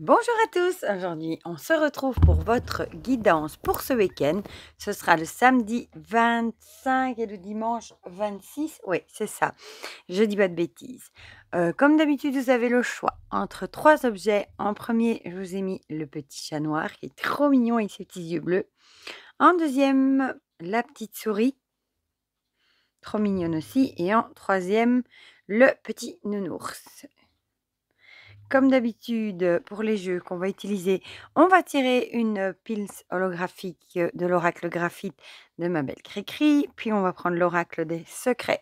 Bonjour à tous, aujourd'hui on se retrouve pour votre guidance pour ce week-end. Ce sera le samedi 25 et le dimanche 26, oui c'est ça, je dis pas de bêtises. Comme d'habitude vous avez le choix entre trois objets. En premier je vous ai mis le petit chat noir qui est trop mignon avec ses petits yeux bleus. En deuxième la petite souris, trop mignonne aussi. Et en troisième le petit nounours. Comme d'habitude, pour les jeux qu'on va utiliser, on va tirer une pile holographique de l'oracle graphite de ma belle Cricri, puis on va prendre l'oracle des secrets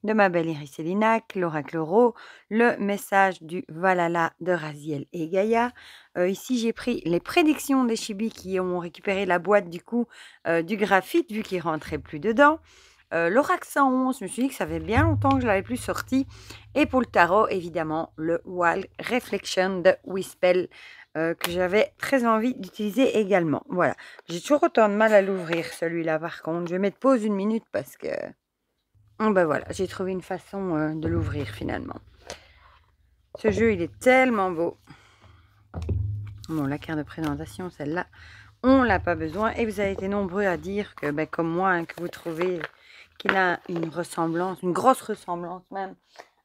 de ma belle Iris et Linac, l'oracle Ro, le message du Valhalla de Raziel et Gaïa. Ici, j'ai pris les prédictions des chibis qui ont récupéré la boîte du graphite, vu qu'ils rentraient plus dedans. L'oracle 111, je me suis dit que ça fait bien longtemps que je l'avais plus sorti. Et pour le tarot, évidemment, le Wild Reflection de Wispel que j'avais très envie d'utiliser également. Voilà, j'ai toujours autant de mal à l'ouvrir celui-là par contre. Je vais mettre pause une minute parce que... ben voilà, j'ai trouvé une façon de l'ouvrir finalement. Ce jeu, il est tellement beau. Bon, la carte de présentation, celle-là, on l'a pas besoin. Et vous avez été nombreux à dire que, ben, comme moi, hein, que vous trouvez qu'il a une ressemblance, une grosse ressemblance même,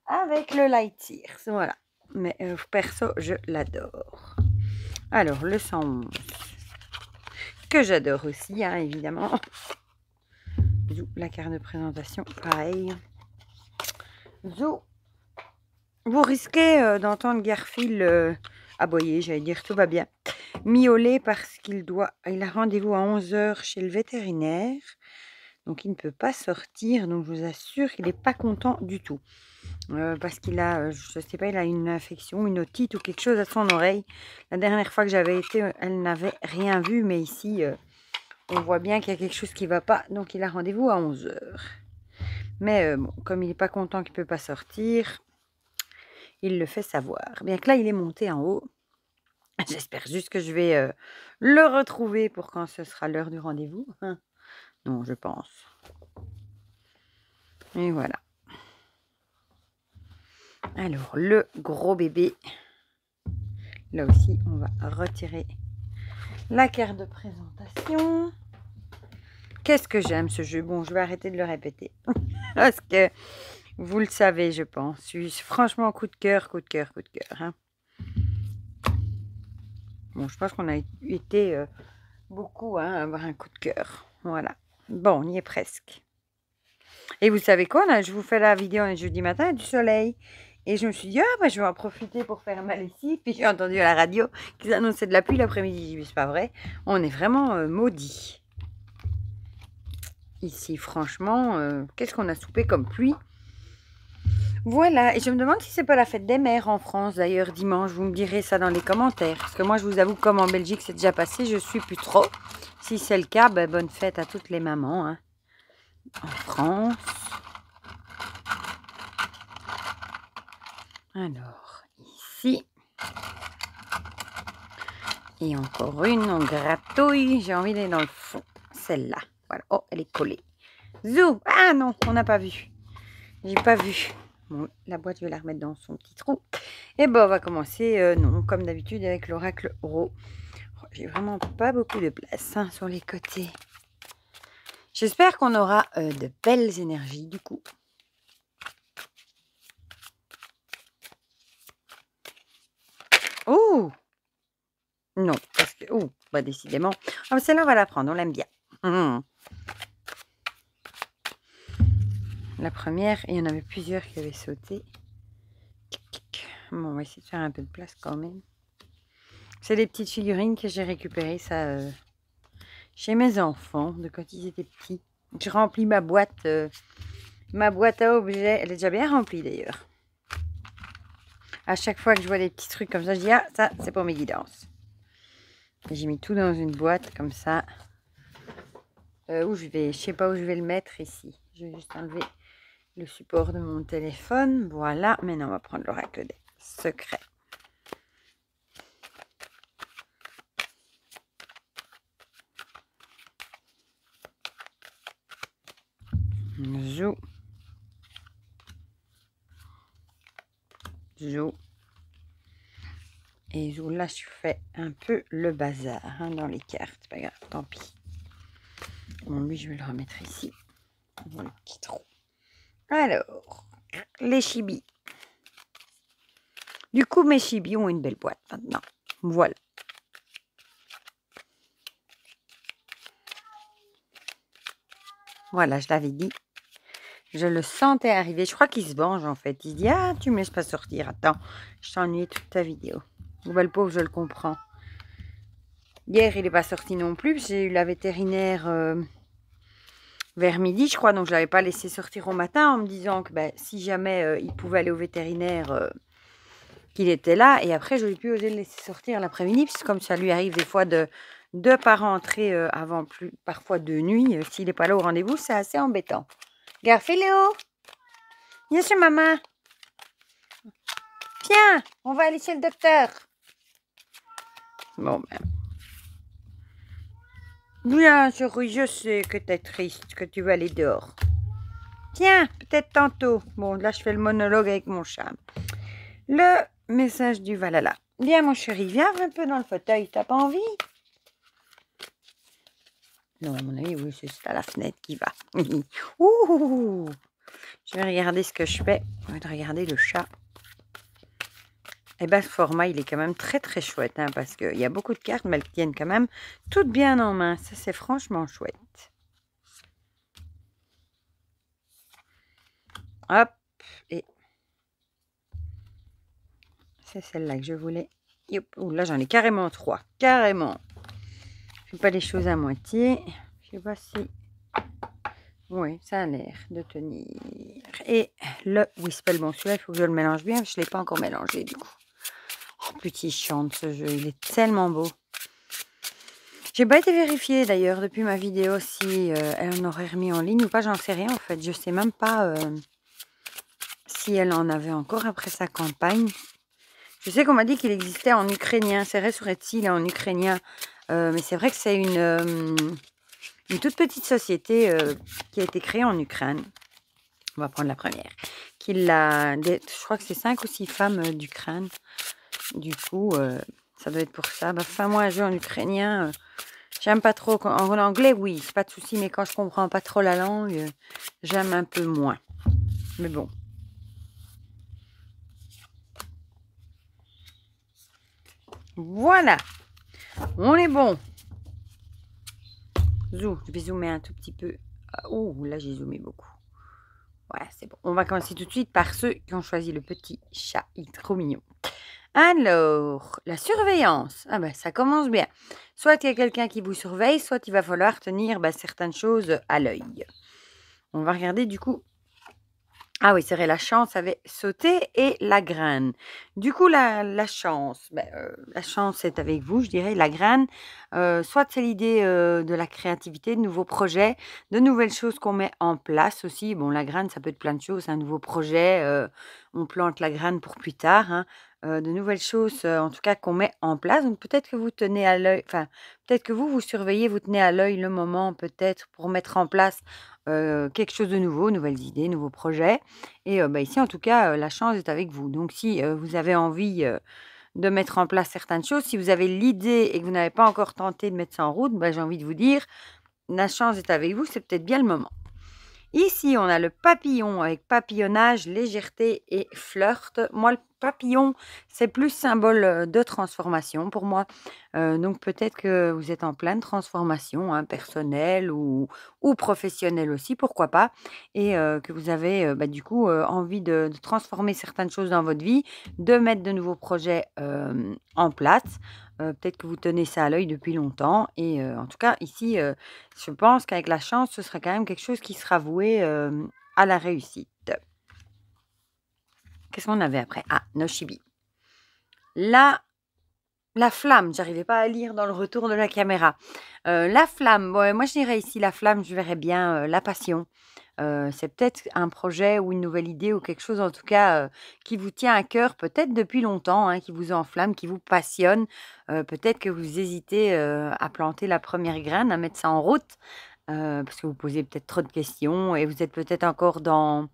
avec le Light Tears. Voilà. Mais perso, je l'adore. Alors, le 111, que j'adore aussi, hein, évidemment. Zou, la carte de présentation, pareil. Zou, vous risquez d'entendre Garfield aboyer, j'allais dire, tout va bien. Miauler parce qu'il a rendez-vous à 11 h chez le vétérinaire. Donc, il ne peut pas sortir. Donc, je vous assure qu'il n'est pas content du tout. Parce qu'il a, je sais pas, il a une infection, une otite ou quelque chose à son oreille. La dernière fois que j'avais été, elle n'avait rien vu. Mais ici, on voit bien qu'il y a quelque chose qui ne va pas. Donc, il a rendez-vous à 11 h. Mais bon, comme il n'est pas content qu'il ne peut pas sortir, il le fait savoir. Bien que là, il est monté en haut. J'espère juste que je vais le retrouver pour quand ce sera l'heure du rendez-vous. Non, je pense. Et voilà. Alors, le gros bébé. Là aussi, on va retirer la carte de présentation. Qu'est-ce que j'aime ce jeu. Bon, je vais arrêter de le répéter. Parce que vous le savez, je pense. Je suis franchement coup de cœur, coup de cœur, coup de cœur. Hein. Bon, je pense qu'on a été beaucoup à avoir un coup de cœur. Voilà. Bon, on y est presque. Et vous savez quoi, là, je vous fais la vidéo un jeudi matin, il y a du soleil. Et je me suis dit, ah, bah, je vais en profiter pour faire ma lessive. Puis j'ai entendu à la radio qu'ils annonçaient de la pluie l'après-midi. J'ai dit, c'est pas vrai. On est vraiment maudits. Ici, franchement, qu'est-ce qu'on a soupé comme pluie? Voilà, et je me demande si c'est pas la fête des mères en France, d'ailleurs, dimanche. Vous me direz ça dans les commentaires. Parce que moi, je vous avoue, comme en Belgique, c'est déjà passé, je suis plus trop. Si c'est le cas, ben, bonne fête à toutes les mamans. Hein. En France. Alors, ici. Et encore une, on gratouille. J'ai envie d'aller dans le fond. Celle-là. Voilà. Oh, elle est collée. Zou! Ah non, on n'a pas vu. J'ai pas vu. Bon, la boîte, je vais la remettre dans son petit trou. Et bon, on va commencer, non, comme d'habitude, avec l'oracle Ro. Oh, j'ai vraiment pas beaucoup de place hein, sur les côtés. J'espère qu'on aura de belles énergies, du coup. Oh! Non, parce que... Oh, bah décidément. Ah, celle-là, on va la prendre, on l'aime bien. La première, il y en avait plusieurs qui avaient sauté. Bon, on va essayer de faire un peu de place quand même. C'est les petites figurines que j'ai récupérées, ça, chez mes enfants, de quand ils étaient petits. Je remplis ma boîte à objets. Elle est déjà bien remplie d'ailleurs. À chaque fois que je vois des petits trucs comme ça, je dis, ah, ça, c'est pour mes guidances. J'ai mis tout dans une boîte comme ça. Je sais pas où je vais le mettre ici. Je vais juste enlever le support de mon téléphone. Voilà, maintenant on va prendre l'oracle des secrets. Zou. Zou. Et là, je fais un peu le bazar hein, dans les cartes. Pas grave, tant pis. Bon, lui, je vais le remettre ici. Dans le petit trou. Alors, les chibis. Du coup, mes chibis ont une belle boîte maintenant. Voilà. Voilà, je l'avais dit. Je le sentais arriver. Je crois qu'il se venge en fait. Il dit, ah, tu me laisses pas sortir. Attends, je t'ennuie toute ta vidéo. Le pauvre, je le comprends. Hier, il n'est pas sorti non plus. J'ai eu la vétérinaire vers midi, je crois. Donc, je ne l'avais pas laissé sortir au matin en me disant que si jamais il pouvait aller au vétérinaire, qu'il était là. Et après, je n'ai plus osé le laisser sortir l'après-midi. Puisque comme ça lui arrive des fois de pas rentrer avant parfois de nuit. S'il n'est pas là au rendez-vous, c'est assez embêtant. Garfiléo, viens chez maman. Viens, on va aller chez le docteur. Bon, bien, chérie, je sais que tu es triste, que tu veux aller dehors. Tiens, peut-être tantôt. Bon, là, je fais le monologue avec mon chat. Le message du Valhalla. Viens, mon chéri, viens un peu dans le fauteuil. T'as pas envie? Non, à mon avis, oui, c'est à la fenêtre qui va. Ouh! Je vais regarder ce que je fais. Je vais regarder le chat. Et ce format, il est quand même très, très chouette. Hein, parce qu'il y a beaucoup de cartes, mais elles tiennent quand même toutes bien en main. Ça, c'est franchement chouette. Hop. Et c'est celle-là que je voulais. Ouh, là, j'en ai carrément 3. Carrément. Je ne fais pas les choses à moitié. Je sais pas si... Oui, ça a l'air de tenir. Et le Whisper, bon, celui-là, il faut que je le mélange bien. Je ne l'ai pas encore mélangé, du coup. Oh, petit chante ce jeu. Il est tellement beau. J'ai pas été vérifiée, d'ailleurs, depuis ma vidéo, si elle en aurait remis en ligne ou pas. J'en sais rien, en fait. Je sais même pas si elle en avait encore après sa campagne. Je sais qu'on m'a dit qu'il existait en ukrainien. C'est vrai, sur Etsy, il est en ukrainien. Mais c'est vrai que c'est une toute petite société qui a été créée en Ukraine. On va prendre la première. Je crois que c'est 5 ou 6 femmes d'Ukraine. Du coup, ça doit être pour ça. Fais-moi un jeu en ukrainien. J'aime pas trop. En anglais, oui, c'est pas de souci. Mais quand je comprends pas trop la langue, j'aime un peu moins. Mais bon. Voilà. On est bon. Je vais zoomer un tout petit peu. Oh, là, j'ai zoomé beaucoup. Ouais, c'est bon. On va commencer tout de suite par ceux qui ont choisi le petit chat. Il est trop mignon. Alors, la surveillance. Ah ça commence bien. Soit il y a quelqu'un qui vous surveille, soit il va falloir tenir certaines choses à l'œil. On va regarder du coup. Ah oui, c'est vrai, la chance avait sauté et la graine. Du coup, la chance, la chance est avec vous, je dirais. La graine, soit c'est l'idée de la créativité, de nouveaux projets, de nouvelles choses qu'on met en place aussi. Bon, la graine, ça peut être plein de choses. Un nouveau projet, on plante la graine pour plus tard. Hein, de nouvelles choses, en tout cas, qu'on met en place. Donc, peut-être que vous tenez à l'œil, enfin, peut-être que vous surveillez, vous tenez à l'œil le moment, peut-être, pour mettre en place quelque chose de nouveau, nouvelles idées, nouveaux projets. Et ici, en tout cas, la chance est avec vous. Donc, si vous avez envie de mettre en place certaines choses, si vous avez l'idée et que vous n'avez pas encore tenté de mettre ça en route, j'ai envie de vous dire, la chance est avec vous, c'est peut-être bien le moment. Ici, on a le papillon avec papillonnage, légèreté et flirt. Moi, le papillon, c'est plus symbole de transformation pour moi. Donc, peut-être que vous êtes en pleine transformation, hein, personnelle ou professionnelle aussi, pourquoi pas. Et que vous avez du coup envie de transformer certaines choses dans votre vie, de mettre de nouveaux projets en place. Peut-être que vous tenez ça à l'œil depuis longtemps. Et en tout cas, ici, je pense qu'avec la chance, ce sera quand même quelque chose qui sera voué à la réussite. Qu'est-ce qu'on avait après? Ah, nos chibis. La flamme, j'arrivais pas à lire dans le retour de la caméra. La flamme, moi je dirais ici la flamme, je verrais bien la passion. C'est peut-être un projet ou une nouvelle idée ou quelque chose en tout cas qui vous tient à cœur, peut-être depuis longtemps, hein, qui vous enflamme, qui vous passionne. Peut-être que vous hésitez à planter la première graine, à mettre ça en route, parce que vous posez peut-être trop de questions et vous êtes peut-être encore dans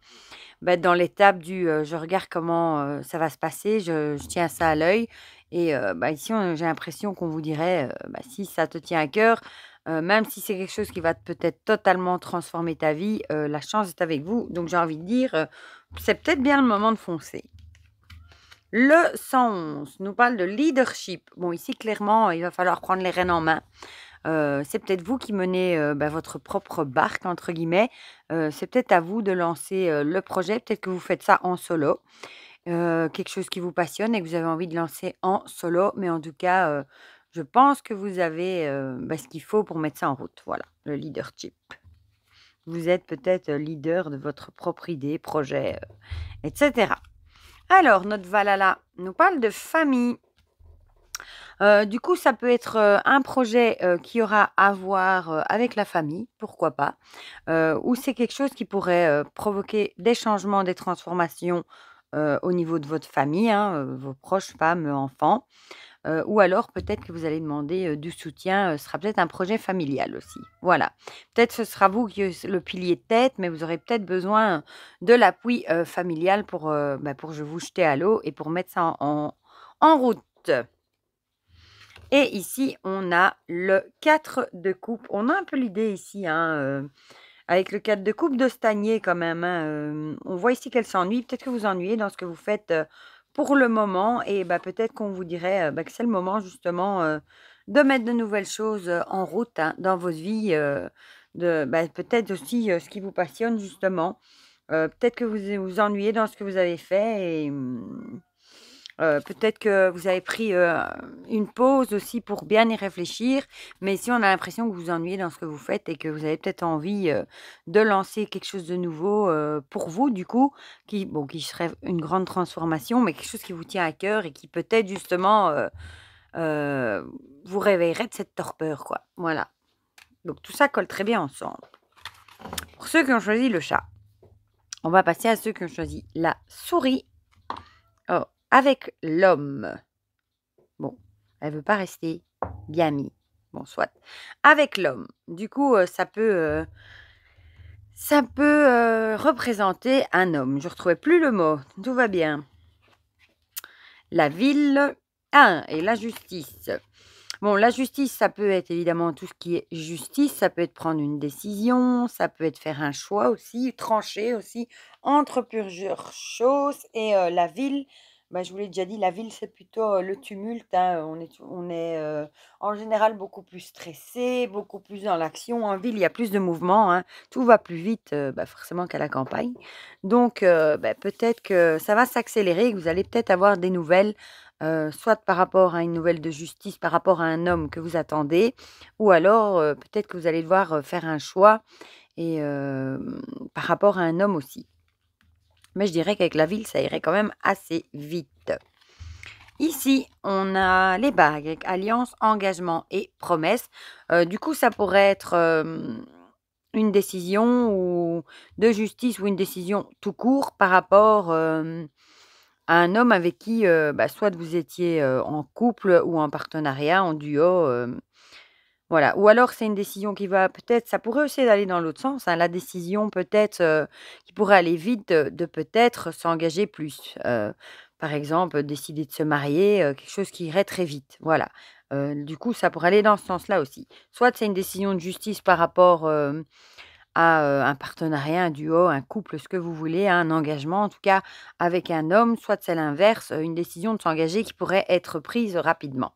l'étape du je regarde comment ça va se passer, je tiens ça à l'œil Et ici, j'ai l'impression qu'on vous dirait, si ça te tient à cœur, même si c'est quelque chose qui va peut-être totalement transformer ta vie, la chance est avec vous. Donc j'ai envie de dire, c'est peut-être bien le moment de foncer. Le 111 nous parle de leadership. Bon, ici, clairement, il va falloir prendre les rênes en main. C'est peut-être vous qui menez, votre propre «barque» entre guillemets. C'est peut-être à vous de lancer, le projet. Peut-être que vous faites ça en solo. Quelque chose qui vous passionne et que vous avez envie de lancer en solo. Mais en tout cas, je pense que vous avez, ce qu'il faut pour mettre ça en route. Voilà, le leadership. Vous êtes peut-être, leader de votre propre idée, projet, et cetera. Alors notre Valhalla nous parle de famille. Du coup, ça peut être, un projet, qui aura à voir, avec la famille, pourquoi pas, ou c'est quelque chose qui pourrait, provoquer des changements, des transformations, au niveau de votre famille, hein, vos proches, femmes, enfants, ou alors peut-être que vous allez demander, du soutien, ce sera peut-être un projet familial aussi. Voilà. Peut-être ce sera vous qui le pilier de tête, mais vous aurez peut-être besoin de l'appui, familial pour vous jeter à l'eau et pour mettre ça en route. Et ici, on a le 4 de coupe. On a un peu l'idée ici, hein, avec le 4 de coupe de stagner quand même, hein, on voit ici qu'elle s'ennuie. Peut-être que vous ennuyez dans ce que vous faites, pour le moment et peut-être qu'on vous dirait, que c'est le moment justement, de mettre de nouvelles choses, en route, hein, dans votre vie, peut-être aussi, ce qui vous passionne justement. Peut-être que vous vous ennuyez dans ce que vous avez fait et peut-être que vous avez pris, une pause aussi pour bien y réfléchir, mais si on a l'impression que vous vous ennuyez dans ce que vous faites et que vous avez peut-être envie, de lancer quelque chose de nouveau, pour vous du coup, qui serait une grande transformation, mais quelque chose qui vous tient à cœur et qui peut-être justement, vous réveillerait de cette torpeur quoi. Voilà, donc tout ça colle très bien ensemble. Pour ceux qui ont choisi le chat, on va passer à ceux qui ont choisi la souris. Oh, avec l'homme. Bon, elle veut pas rester bien mis. Bon, soit. Avec l'homme, du coup, ça peut représenter un homme. Je retrouvais plus le mot. Tout va bien. La ville. Ah, et la justice. Bon, la justice, ça peut être évidemment tout ce qui est justice. Ça peut être prendre une décision. Ça peut être faire un choix aussi, trancher aussi entre plusieurs choses. Et la ville, je vous l'ai déjà dit, la ville, c'est plutôt le tumulte, hein. On est en général beaucoup plus stressé, beaucoup plus dans l'action. En ville, il y a plus de mouvement, hein. Tout va plus vite, forcément qu'à la campagne. Donc, peut-être que ça va s'accélérer, que vous allez peut-être avoir des nouvelles, soit par rapport à une nouvelle de justice, par rapport à un homme que vous attendez, ou alors peut-être que vous allez devoir faire un choix et par rapport à un homme aussi. Mais je dirais qu'avec la ville, ça irait quand même assez vite. Ici, on a les bagues avec alliance, engagement et promesse. Du coup, ça pourrait être une décision ou de justice ou une décision tout court par rapport à un homme avec qui, soit vous étiez en couple ou en partenariat, en duo. Voilà, ou alors c'est une décision qui va peut-être ça pourrait aussi aller dans l'autre sens, hein, la décision peut-être, qui pourrait aller vite, de peut-être s'engager plus. Par exemple, décider de se marier, quelque chose qui irait très vite, voilà. Du coup, ça pourrait aller dans ce sens-là aussi. Soit c'est une décision de justice par rapport, à, un partenariat, un duo, un couple, ce que vous voulez, hein, un engagement en tout cas avec un homme, soit c'est l'inverse, une décision de s'engager qui pourrait être prise rapidement.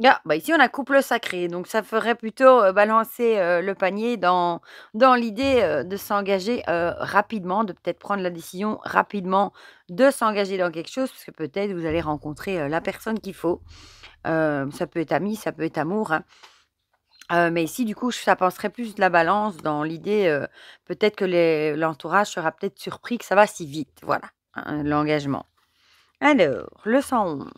Ah, ici on a couple sacré, donc ça ferait plutôt, balancer, le panier dans l'idée, de s'engager, rapidement, de peut-être prendre la décision rapidement de s'engager dans quelque chose, parce que peut-être vous allez rencontrer, la personne qu'il faut. Ça peut être ami, ça peut être amour, hein. Mais ici du coup ça penserait plus de la balance dans l'idée, peut-être que l'entourage sera peut-être surpris que ça va si vite, voilà, hein, l'engagement. Alors, le 111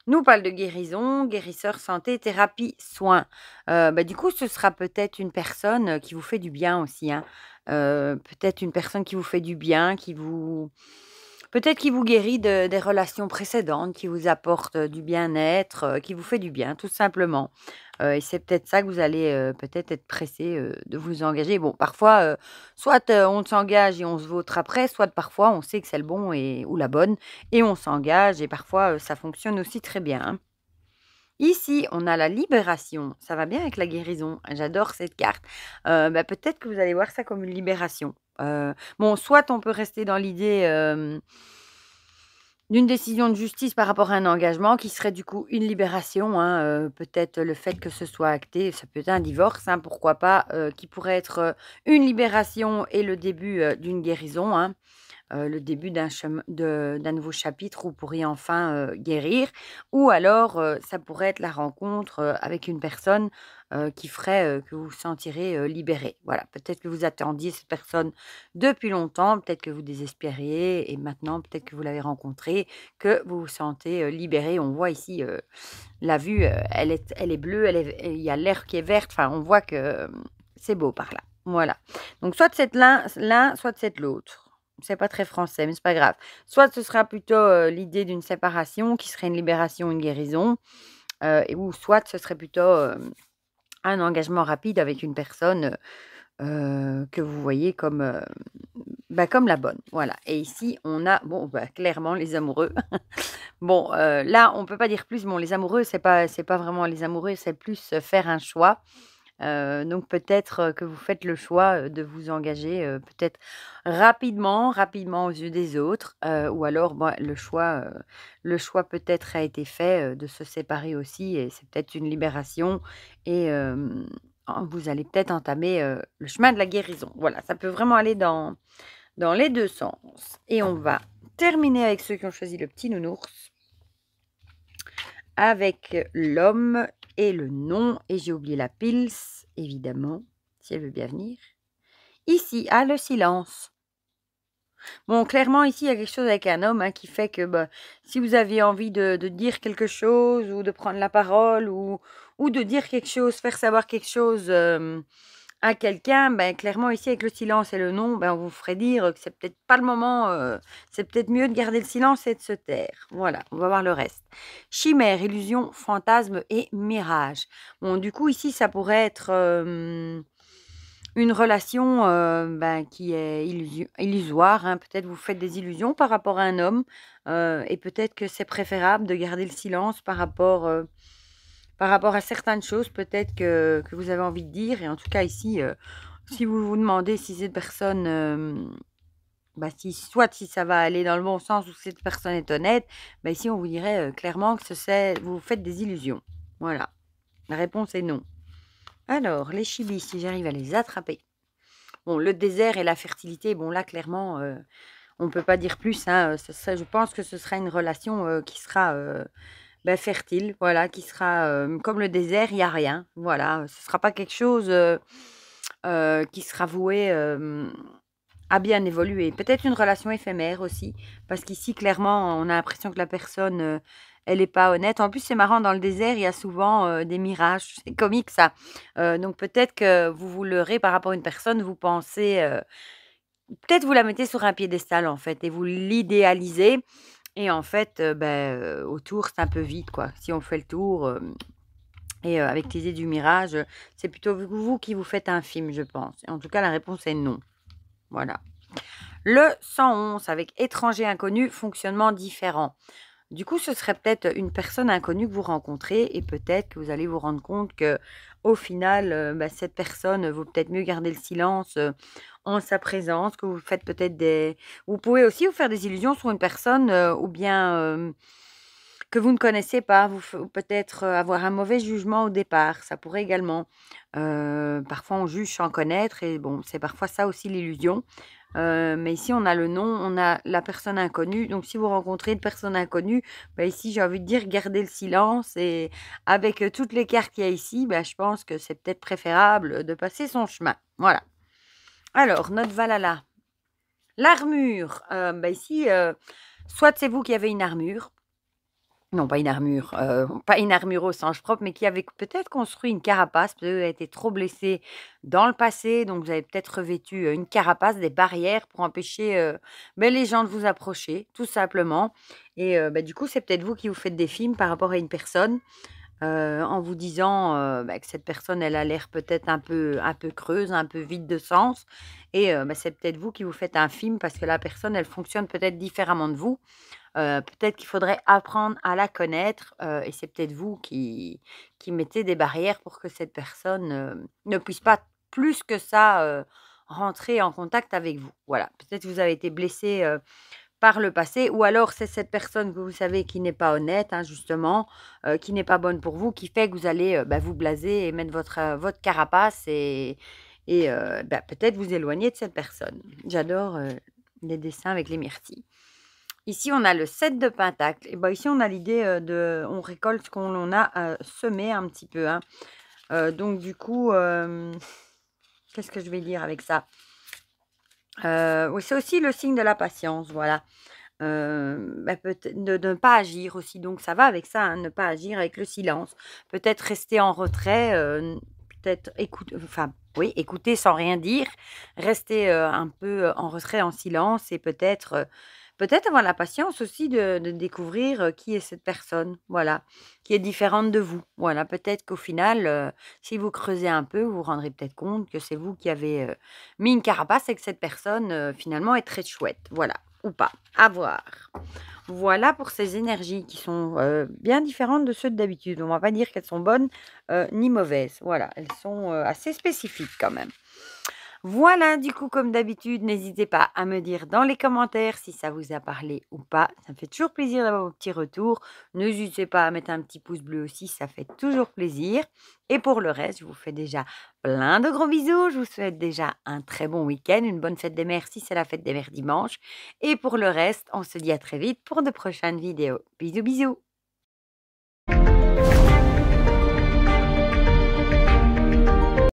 nous parle de guérison, guérisseur, santé, thérapie, soins. Du coup, ce sera peut-être une personne, qui vous fait du bien aussi, hein. Peut-être une personne qui vous fait du bien, qui vous Peut-être qu'il vous guérit des relations précédentes, qui vous apportent du bien-être, qui vous fait du bien, tout simplement. Et c'est peut-être ça que vous allez peut-être être pressé de vous engager. Bon, parfois, soit on s'engage et on se vautre après, soit parfois on sait que c'est le bon ou la bonne et on s'engage et parfois ça fonctionne aussi très bien, hein. Ici, on a la libération. Ça va bien avec la guérison. J'adore cette carte. Bah, peut-être que vous allez voir ça comme une libération. Bon, soit on peut rester dans l'idée d'une décision de justice par rapport à un engagement qui serait du coup une libération, hein, peut-être le fait que ce soit acté, ça peut être un divorce, hein, pourquoi pas, qui pourrait être une libération et le début d'une guérison, hein, le début d'un nouveau chapitre où vous pourriez enfin guérir. Ou alors, ça pourrait être la rencontre avec une personne qui ferait que vous vous sentirez libéré. Voilà, peut-être que vous attendiez cette personne depuis longtemps, peut-être que vous désespériez et maintenant, peut-être que vous l'avez rencontrée, que vous vous sentez libéré. On voit ici la vue, elle est bleue, il y a l'air qui est verte, enfin, on voit que c'est beau par là. Voilà. Donc, soit c'est l'un, soit c'est l'autre. C'est pas très français, mais c'est pas grave. Soit ce sera plutôt l'idée d'une séparation qui serait une libération, une guérison, ou soit ce serait plutôt un engagement rapide avec une personne que vous voyez comme, comme la bonne. Voilà. Et ici, on a, bon, clairement, les amoureux. Bon, là, on peut pas dire plus. Bon, les amoureux, c'est pas vraiment les amoureux, c'est plus faire un choix. Donc peut-être que vous faites le choix de vous engager peut-être rapidement aux yeux des autres, ou alors le choix peut-être a été fait de se séparer aussi, et c'est peut-être une libération, et vous allez peut-être entamer le chemin de la guérison. Voilà, ça peut vraiment aller dans les deux sens. Et on va terminer avec ceux qui ont choisi le petit nounours, avec l'homme et le nom, et j'ai oublié la pils, évidemment, si elle veut bien venir. Ici, le silence. Bon, clairement, ici, il y a quelque chose avec un homme qui fait que si vous aviez envie de dire quelque chose, ou de prendre la parole, ou de dire quelque chose, faire savoir quelque chose à quelqu'un, clairement, ici, avec le silence et le non, on vous ferait dire que c'est peut-être pas le moment, c'est peut-être mieux de garder le silence et de se taire. Voilà, on va voir le reste. Chimère, illusion, fantasme et mirage. Bon, du coup, ici, ça pourrait être une relation qui est illusoire, hein. Peut-être vous faites des illusions par rapport à un homme, et peut-être que c'est préférable de garder le silence par rapport à certaines choses, peut-être que vous avez envie de dire. Et en tout cas ici, si vous vous demandez si cette personne, si ça va aller dans le bon sens ou si cette personne est honnête, ici on vous dirait clairement que vous faites des illusions. Voilà, la réponse est non. Alors, les chibis, si j'arrive à les attraper. Bon, le désert et la fertilité, bon là, clairement, on ne peut pas dire plus, hein. Je pense que ce sera une relation qui sera fertile, voilà, qui sera comme le désert, il n'y a rien. Voilà, ce ne sera pas quelque chose qui sera voué à bien évoluer. Peut-être une relation éphémère aussi, parce qu'ici, clairement, on a l'impression que la personne elle n'est pas honnête. En plus, c'est marrant, dans le désert, il y a souvent des mirages. C'est comique, ça. Donc, peut-être que vous vous leurrez par rapport à une personne, vous pensez... peut-être vous la mettez sur un piédestal, en fait, et vous l'idéalisez. Et en fait, autour, c'est un peu vide, quoi. Si on fait le tour, et avec l'idée du mirage, c'est plutôt vous qui vous faites un film, je pense. Et en tout cas, la réponse est non. Voilà. Le 111, avec étranger inconnu, fonctionnement différent. Du coup, ce serait peut-être une personne inconnue que vous rencontrez, et peut-être que vous allez vous rendre compte que, au final, cette personne vaut peut-être mieux garder le silence en sa présence, que vous faites peut-être des... Vous pouvez aussi vous faire des illusions sur une personne, ou bien que vous ne connaissez pas, ou peut-être avoir un mauvais jugement au départ, ça pourrait également. Parfois, on juge sans connaître, et bon, c'est parfois ça aussi l'illusion. Mais ici, on a le nom, on a la personne inconnue. Donc, si vous rencontrez une personne inconnue, ici, j'ai envie de dire, gardez le silence. Et avec toutes les cartes qu'il y a ici, je pense que c'est peut-être préférable de passer son chemin. Voilà. Alors, notre Valhalla. L'armure. Ici, soit c'est vous qui avez une armure, Non, pas une armure, pas une armure au sens propre, mais qui avait peut-être construit une carapace, peut-être vous avez été trop blessé dans le passé, donc vous avez peut-être revêtu, une carapace, des barrières pour empêcher, les gens de vous approcher, tout simplement et du coup, c'est peut-être vous qui vous faites des films par rapport à une personne, en vous disant, que cette personne, elle a l'air peut-être un peu creuse, un peu vide de sens et c'est peut-être vous qui vous faites un film parce que la personne, elle fonctionne peut-être différemment de vous. Peut-être qu'il faudrait apprendre à la connaître, et c'est peut-être vous qui mettez des barrières pour que cette personne, ne puisse pas plus que ça, rentrer en contact avec vous. Voilà, peut-être vous avez été blessé, par le passé ou alors c'est cette personne que vous savez qui n'est pas honnête, hein, justement, qui n'est pas bonne pour vous, qui fait que vous allez, vous blaser et mettre votre carapace et peut-être vous éloigner de cette personne. J'adore, les dessins avec les myrtilles. Ici, on a le 7 de pentacle et ici, on a l'idée, on récolte ce qu'on a, semé un petit peu, hein. Donc du coup, qu'est-ce que je vais dire avec ça? Oui, c'est aussi le signe de la patience, voilà. Peut-être de ne pas agir aussi, donc ça va avec ça, hein, ne pas agir avec le silence. Peut-être rester en retrait, peut-être oui, écouter sans rien dire, rester, un peu, en retrait, en silence et peut-être avoir la patience aussi de découvrir, qui est cette personne, voilà, qui est différente de vous. Voilà, peut-être qu'au final, si vous creusez un peu, vous vous rendrez peut-être compte que c'est vous qui avez, mis une carapace et que cette personne, finalement est très chouette, voilà, ou pas, à voir. Voilà pour ces énergies qui sont, bien différentes de ceux d'habitude. On va pas dire qu'elles sont bonnes, ni mauvaises. Voilà, elles sont, assez spécifiques quand même. Voilà, du coup, comme d'habitude, n'hésitez pas à me dire dans les commentaires si ça vous a parlé ou pas. Ça me fait toujours plaisir d'avoir vos petits retours. N'hésitez pas à mettre un petit pouce bleu aussi, ça fait toujours plaisir. Et pour le reste, je vous fais déjà plein de gros bisous. Je vous souhaite déjà un très bon week-end, une bonne fête des mères si c'est la fête des mères dimanche. Et pour le reste, on se dit à très vite pour de prochaines vidéos. Bisous, bisous.